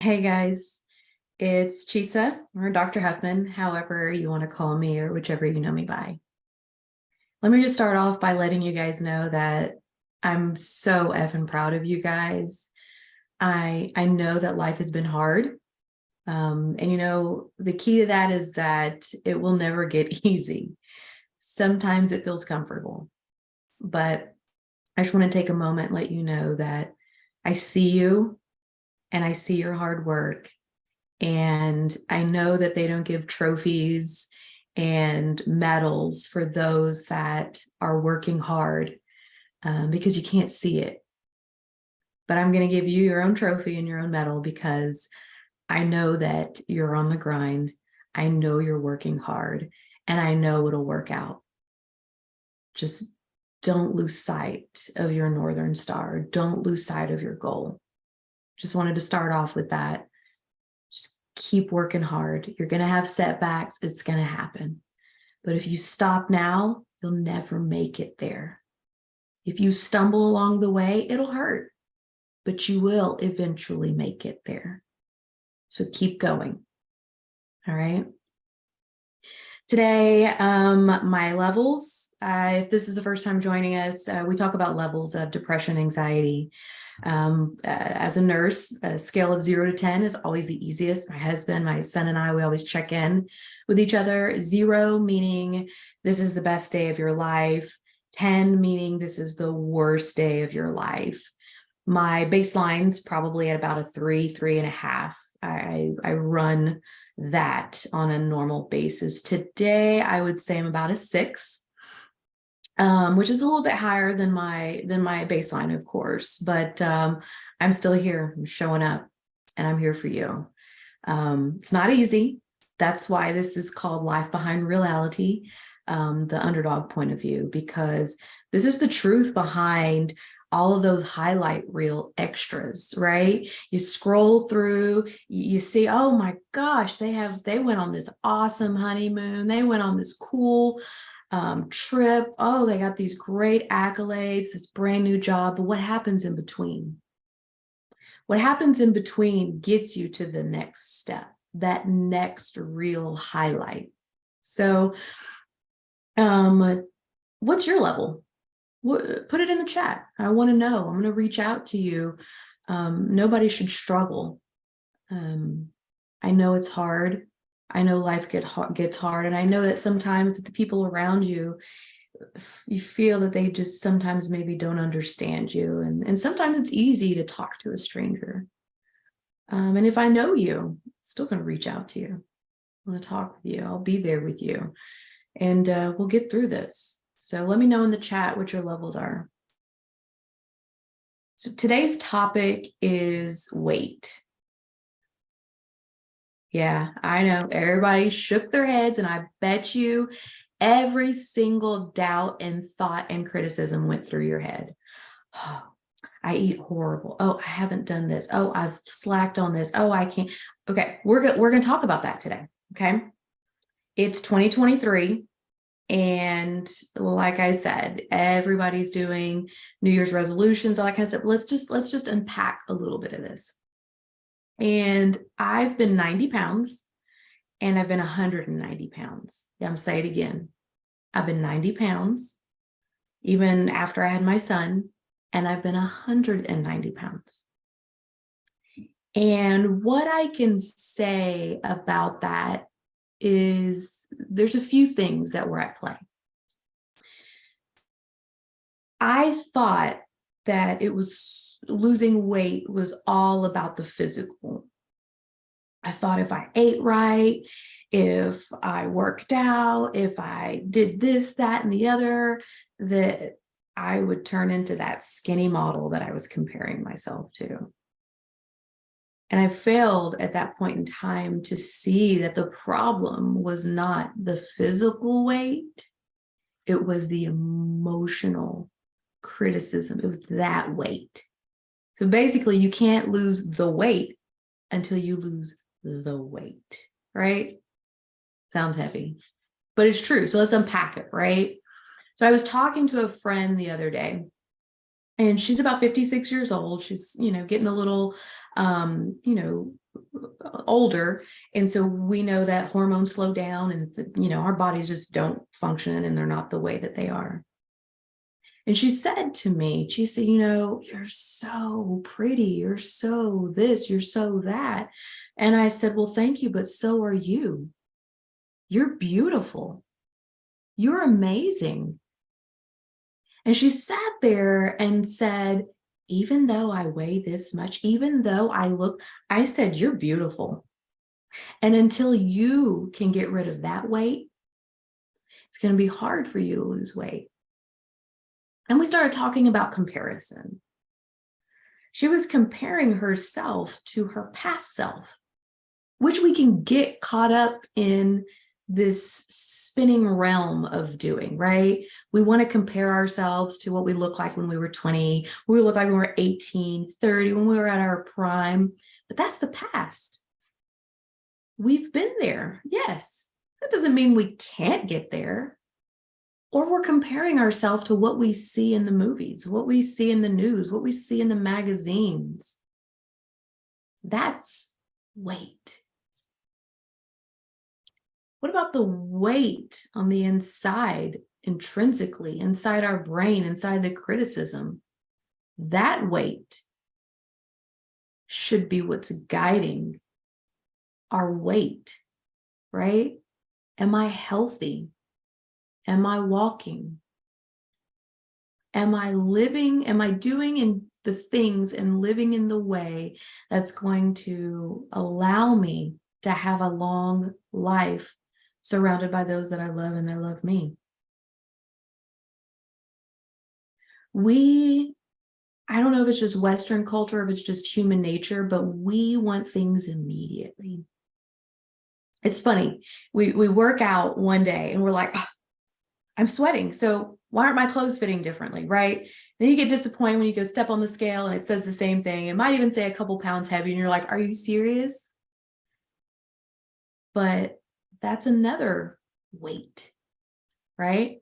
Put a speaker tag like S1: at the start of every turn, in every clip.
S1: Hey guys, it's Chisa or Dr. Huffman, however you want to call me or whichever you know me by. Let me just start off by letting you guys know that I'm so effing proud of you guys. I know that life has been hard. And the key to that is that it will never get easy. Sometimes it feels comfortable, but I just want to take a moment and let you know that I see you and I see your hard work. And I know that they don't give trophies and medals for those that are working hard because you can't see it. But I'm going to give you your own trophy and your own medal because I know that you're on the grind. I know you're working hard and I know it'll work out. Just don't lose sight of your Northern Star. Don't lose sight of your goal. Just wanted to start off with that. Just keep working hard. You're going to have setbacks. It's going to happen. But if you stop now, you'll never make it there. If you stumble along the way, it'll hurt, but you will eventually make it there. So keep going. All right. Today, my levels, if this is the first time joining us, we talk about levels of depression, anxiety. As a nurse, a scale of 0 to 10 is always the easiest. My husband, my son, and I, we always check in with each other. 0 meaning this is the best day of your life. 10 meaning this is the worst day of your life. My baseline's probably at about a 3, 3.5. I run that on a normal basis. Today, I would say I'm about a 6. Which is a little bit higher than my baseline, of course, but I'm still here. I'm showing up and I'm here for you. It's not easy. That's why this is called Life Behind Reality, the underdog point of view, because this is the truth behind all of those highlight reel extras, right? You scroll through, you see, oh my gosh, they went on this awesome honeymoon. They went on this cool trip. Oh, they got these great accolades, this brand new job. But what happens in between? What happens in between gets you to the next step, that next real highlight. So, what's your level? Put it in the chat. I want to know. I'm going to reach out to you. Nobody should struggle. I know it's hard. I know life gets hard. And I know that sometimes with the people around you, you feel that they just sometimes maybe don't understand you. And sometimes it's easy to talk to a stranger. And if I know you, I'm still going to reach out to you. I want to talk with you. I'll be there with you. And we'll get through this. So let me know in the chat what your levels are. So today's topic is weight. Yeah, I know everybody shook their heads, and I bet you every single doubt and thought and criticism went through your head. Oh, I eat horrible. Oh, I haven't done this. Oh, I've slacked on this. Oh, I can't. Okay, we're going to talk about that today. Okay. It's 2023. And like I said, everybody's doing New Year's resolutions, all that kind of stuff. Let's just unpack a little bit of this. And I've been 90 pounds and I've been 190 pounds. Yeah, I'm saying it again. I've been 90 pounds even after I had my son, and I've been 190 pounds. And what I can say about that is there's a few things that were at play. I thought that it was losing weight was all about the physical. I thought if I ate right, if I worked out, if I did this, that, and the other, that I would turn into that skinny model that I was comparing myself to. And I failed at that point in time to see that the problem was not the physical weight, it was the emotional criticism. It was that weight. So basically, you can't lose the weight until you lose the weight, right? Sounds heavy, but it's true. So let's unpack it, right? So I was talking to a friend the other day, and she's about 56 years old. She's, getting a little, older. And so we know that hormones slow down and, our bodies just don't function and they're not the way that they are. And she said to me, she said, you're so pretty. You're so this, you're so that. And I said, well, thank you, but so are you. You're beautiful. You're amazing. And she sat there and said, even though I weigh this much, even though I said, you're beautiful. And until you can get rid of that weight, it's going to be hard for you to lose weight. And we started talking about comparison. She was comparing herself to her past self, which we can get caught up in this spinning realm of doing, right? We want to compare ourselves to what we look like when we were 20, what we look like when we were 18, 30, when we were at our prime. But that's the past. We've been there, yes. That doesn't mean we can't get there. Or we're comparing ourselves to what we see in the movies, what we see in the news, what we see in the magazines. That's weight. What about the weight on the inside, intrinsically, inside our brain, inside the criticism? That weight should be what's guiding our weight, right? Am I healthy? Am I walking? Am I living? Am I doing in the things and living in the way that's going to allow me to have a long life surrounded by those that I love and that love me? I don't know if it's just Western culture, if it's just human nature, but we want things immediately. It's funny. We work out one day and we're like, oh, I'm sweating. So why aren't my clothes fitting differently, right? Then you get disappointed when you go step on the scale and it says the same thing. It might even say a couple pounds heavy and you're like, are you serious? But that's another weight, right?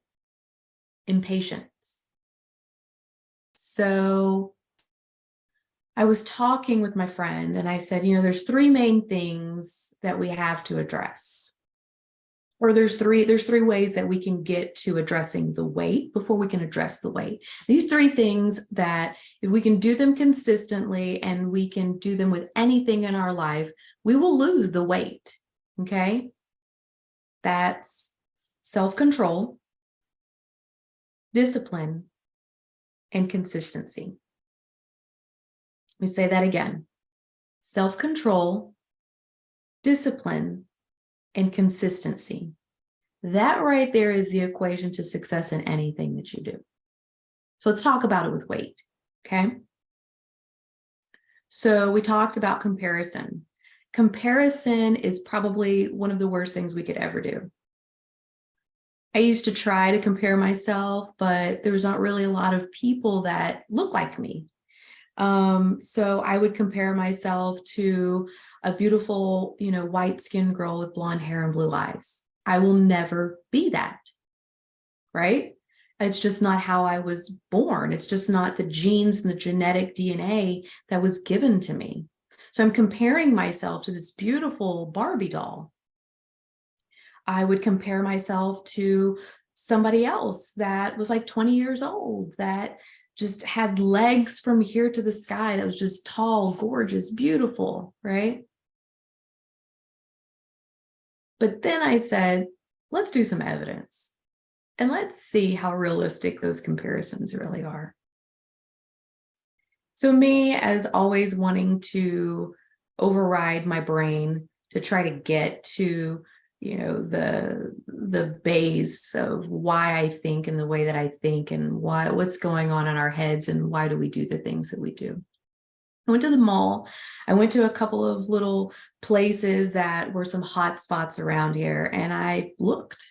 S1: Impatience. So I was talking with my friend and I said, there's three main things that we have to address. Or there's three ways that we can get to addressing the weight before we can address the weight. These three things that if we can do them consistently and we can do them with anything in our life, we will lose the weight, okay? That's self-control, discipline, and consistency. Let me say that again. Self-control, discipline, and consistency. That right there is the equation to success in anything that you do. So let's talk about it with weight, okay? So we talked about comparison. Comparison is probably one of the worst things we could ever do. I used to try to compare myself, but there was not really a lot of people that look like me. So I would compare myself to a beautiful, white-skinned girl with blonde hair and blue eyes. I will never be that, right? It's just not how I was born. It's just not the genes and the genetic DNA that was given to me. So I'm comparing myself to this beautiful Barbie doll. I would compare myself to somebody else that was like 20 years old, that just had legs from here to the sky, that was just tall, gorgeous, beautiful, right? But then I said, let's do some evidence and let's see how realistic those comparisons really are. So me, as always, wanting to override my brain to try to get to the base of why I think and the way that I think and what's going on in our heads and why do we do the things that we do. I went to the mall. I went to a couple of little places that were some hot spots around here, and I looked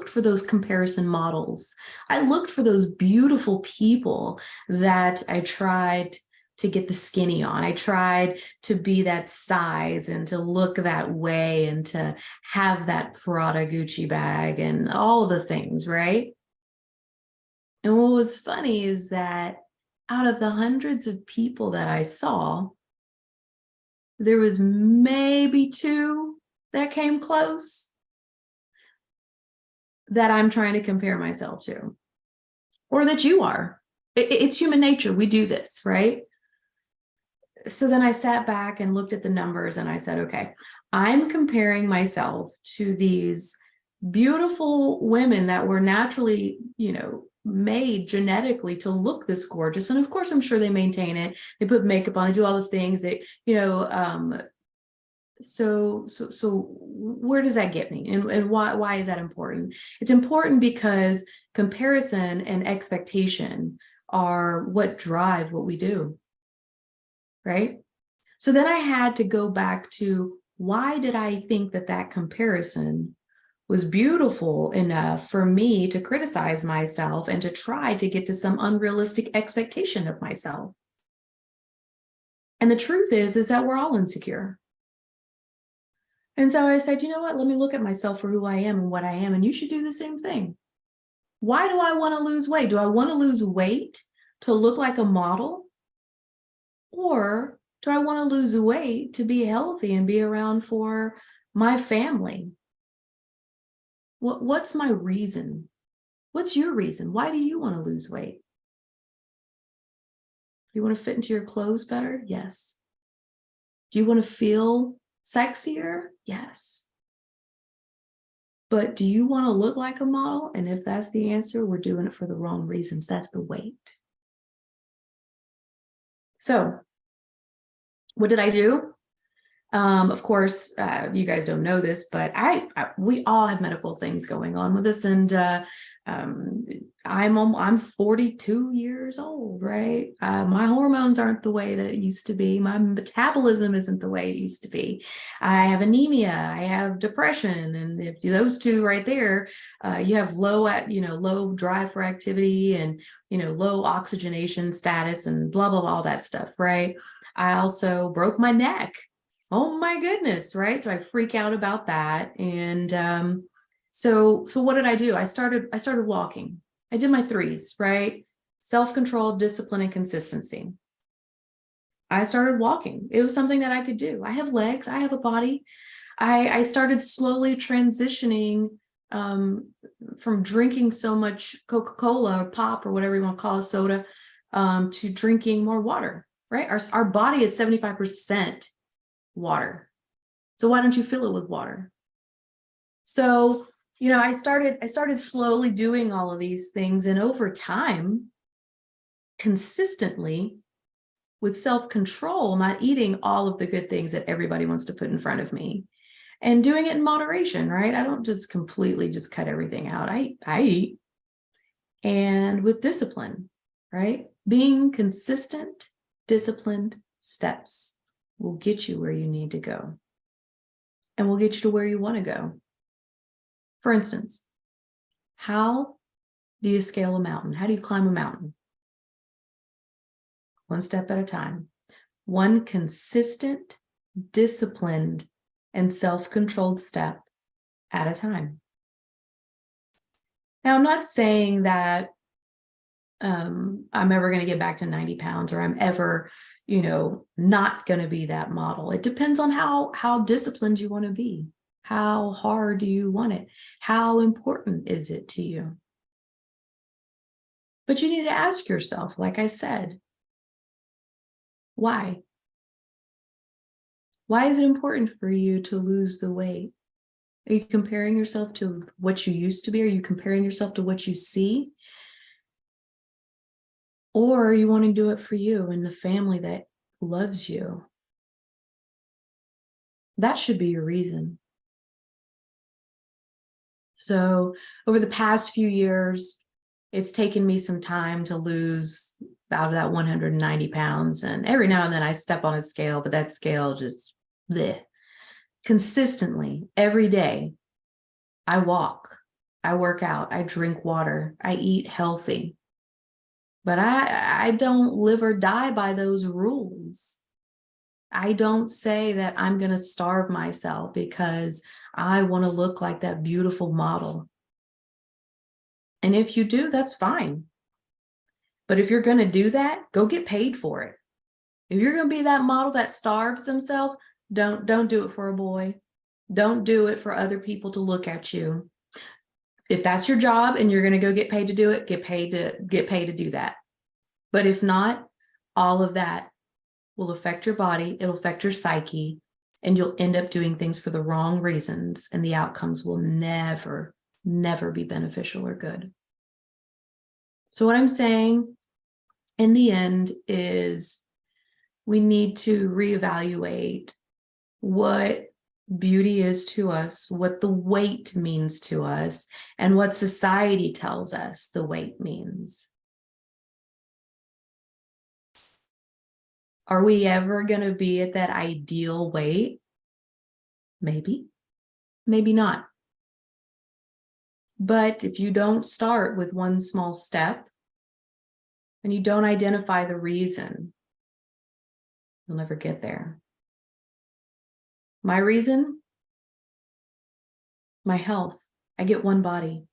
S1: for those comparison models. I looked for those beautiful people that I tried to get the skinny on. I tried to be that size and to look that way and to have that Prada Gucci bag and all the things, right? And what was funny is that out of the hundreds of people that I saw, There was maybe 2 that came close that I'm trying to compare myself to, or that you are. It's human nature. We do this, right? So then I sat back and looked at the numbers and I said, okay, I'm comparing myself to these beautiful women that were naturally, made genetically to look this gorgeous. And of course, I'm sure they maintain it. They put makeup on, they do all the things that, so where does that get me? And why is that important? It's important because comparison and expectation are what drive what we do, right? So then I had to go back to, why did I think that comparison was beautiful enough for me to criticize myself and to try to get to some unrealistic expectation of myself? And the truth is that we're all insecure. And so I said, you know what, let me look at myself for who I am and what I am. And you should do the same thing. Why do I want to lose weight? Do I want to lose weight to look like a model? Or do I want to lose weight to be healthy and be around for my family? What's my reason? What's your reason? Why do you want to lose weight? Do you want to fit into your clothes better? Yes. Do you want to feel sexier? Yes. But do you want to look like a model? And if that's the answer, we're doing it for the wrong reasons. That's the weight. So what did I do? Of course, you guys don't know this, but we all have medical things going on with us, and I'm 42 years old, right? My hormones aren't the way that it used to be. My metabolism isn't the way it used to be. I have anemia. I have depression, and if those 2 right there, you have low drive for activity, and low oxygenation status, and blah blah blah, all that stuff, right? I also broke my neck. Oh my goodness, right? So I freak out about that. And so what did I do? I started walking. I did my 3s, right? Self-control, discipline, and consistency. I started walking. It was something that I could do. I have legs, I have a body. I started slowly transitioning from drinking so much Coca-Cola or pop or whatever you want to call it, soda, to drinking more water, right? Our body is 75% water. So why don't you fill it with water? So, I started slowly doing all of these things, and over time, consistently, with self-control, not eating all of the good things that everybody wants to put in front of me, and doing it in moderation, right? I don't just completely just cut everything out. I eat, and with discipline, right? Being consistent, disciplined steps will get you where you need to go, and will get you to where you want to go. For instance, how do you scale a mountain? How do you climb a mountain? One step at a time. One consistent, disciplined, and self-controlled step at a time. Now, I'm not saying that I'm ever going to get back to 90 pounds, or I'm ever, not going to be that model. It depends on how disciplined you want to be. How hard do you want it? How important is it to you? But you need to ask yourself, like I said, why? Why is it important for you to lose the weight? Are you comparing yourself to what you used to be? Are you comparing yourself to what you see? Or are you wanting to do it for you and the family that loves you? That should be your reason. So over the past few years, it's taken me some time to lose out of that 190 pounds. And every now and then I step on a scale, but that scale just bleh. Consistently every day, I walk, I work out, I drink water, I eat healthy. But I don't live or die by those rules. I don't say that I'm going to starve myself because I want to look like that beautiful model. And if you do, that's fine. But if you're going to do that, go get paid for it. If you're going to be that model that starves themselves, don't do it for a boy. Don't do it for other people to look at you. If that's your job and you're going to go get paid to do it, get paid to do that. But if not, all of that will affect your body. It'll affect your psyche, and you'll end up doing things for the wrong reasons, and the outcomes will never be beneficial or good. So what I'm saying in the end is we need to reevaluate what beauty is to us, what the weight means to us, and what society tells us the weight means. Are we ever going to be at that ideal weight? Maybe, maybe not. But if you don't start with one small step and you don't identify the reason, you'll never get there. My reason? My health. I get one body.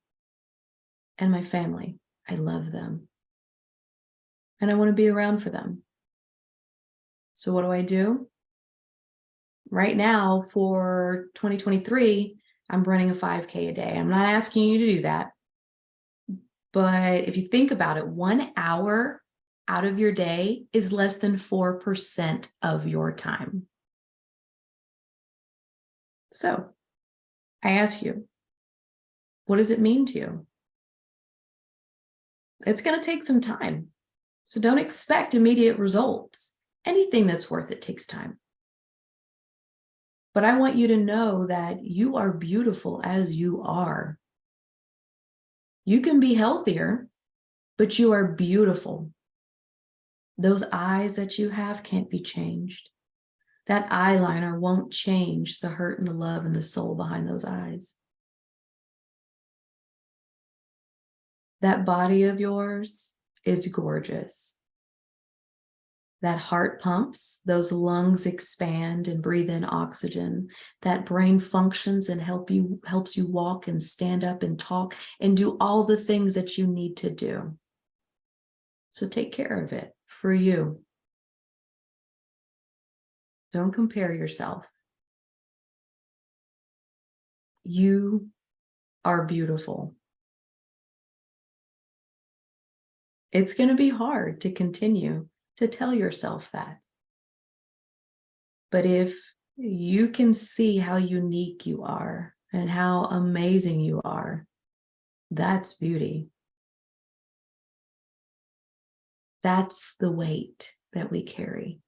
S1: And my family. I love them. And I want to be around for them. So what do? Right now for 2023, I'm running a 5K a day. I'm not asking you to do that. But if you think about it, 1 hour out of your day is less than 4% of your time. So I ask you, what does it mean to you? It's going to take some time. So don't expect immediate results. Anything that's worth it takes time. But I want you to know that you are beautiful as you are. You can be healthier, but you are beautiful. Those eyes that you have can't be changed. That eyeliner won't change the hurt and the love and the soul behind those eyes. That body of yours is gorgeous. That heart pumps, those lungs expand and breathe in oxygen. That brain functions and helps you walk and stand up and talk and do all the things that you need to do. So take care of it for you. Don't compare yourself. You are beautiful. It's going to be hard to continue to tell yourself that. But if you can see how unique you are and how amazing you are, that's beauty. That's the weight that we carry.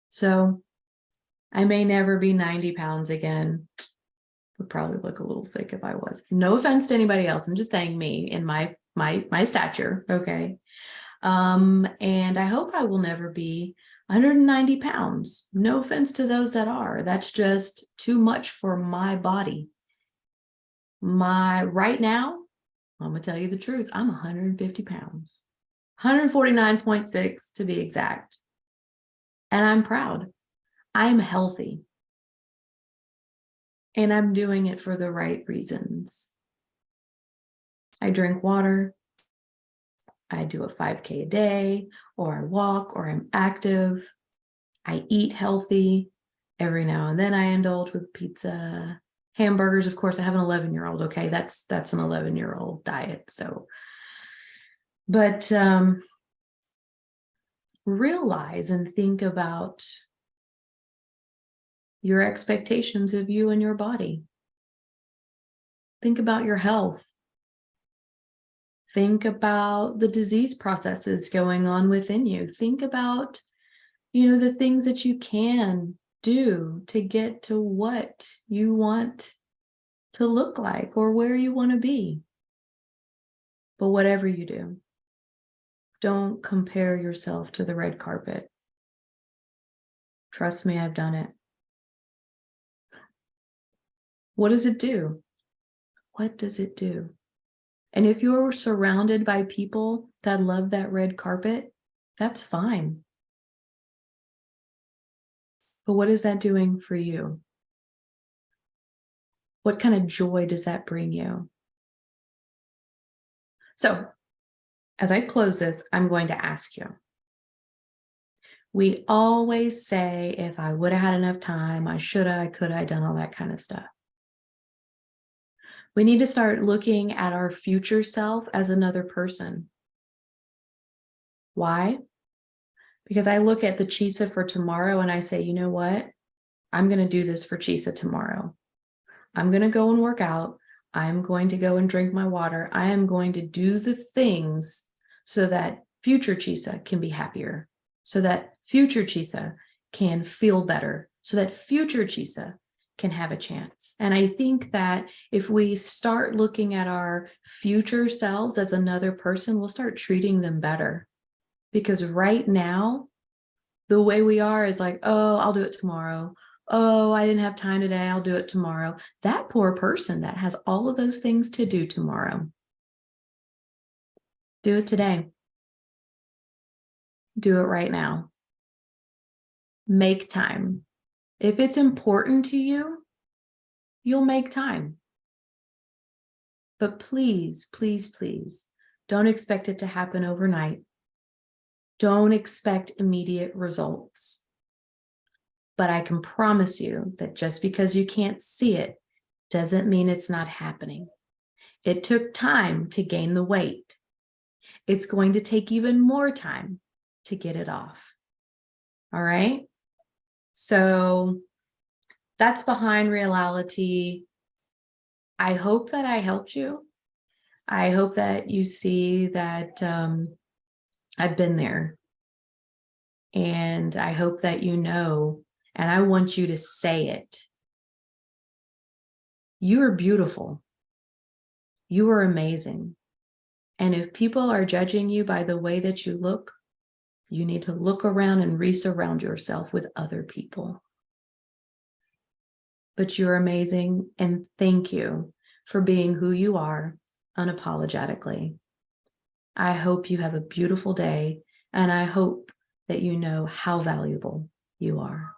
S1: So I may never be 90 pounds again. Would probably look a little sick if I was. No offense to anybody else. I'm just saying me and my stature. Okay. And I hope I will never be 190 pounds. No offense to those that are. That's just too much for my body. Right now, I'm going to tell you the truth. I'm 150 pounds, 149.6 to be exact. And I'm proud. I'm healthy. And I'm doing it for the right reasons. I drink water. I do a 5K a day, or I walk, or I'm active. I eat healthy. Every now and then I indulge with pizza, hamburgers. Of course, I have an 11-year-old. Okay, that's an 11-year-old diet. So, but realize and think about your expectations of you and your body. Think about your health. Think about the disease processes going on within you. Think about, the things that you can do to get to what you want to look like or where you want to be. But whatever you do, don't compare yourself to the red carpet. Trust me, I've done it. What does it do? What does it do? And if you're surrounded by people that love that red carpet, that's fine. But what is that doing for you? What kind of joy does that bring you? So, as I close this, I'm going to ask you, We always say, if I would have had enough time, I should have, I could have done all that kind of stuff. We need to start looking at our future self as another person. Why? Because I look at the Chisa for tomorrow and I say, you know what? I'm going to do this for Chisa tomorrow. I'm going to go and work out. I'm going to go and drink my water. I am going to do the things so that future Chisa can be happier, so that future Chisa can feel better, so that future Chisa can have a chance. And I think that if we start looking at our future selves as another person, we'll start treating them better. Because right now, the way we are is like, oh, I'll do it tomorrow. Oh, I didn't have time today. I'll do it tomorrow. That poor person that has all of those things to do tomorrow. Do it today. Do it right now. Make time. If it's important to you, you'll make time. But please, please, please, don't expect it to happen overnight. Don't expect immediate results. But I can promise you that just because you can't see it doesn't mean it's not happening. It took time to gain the weight. It's going to take even more time to get it off. All right? So that's Behind Reality. I hope that I helped you. I hope that you see that I've been there. And I hope that you know, and I want you to say it. You are beautiful. You are amazing. And if people are judging you by the way that you look, you need to look around and resurround yourself with other people. But you're amazing, and thank you for being who you are unapologetically. I hope you have a beautiful day, and I hope that you know how valuable you are.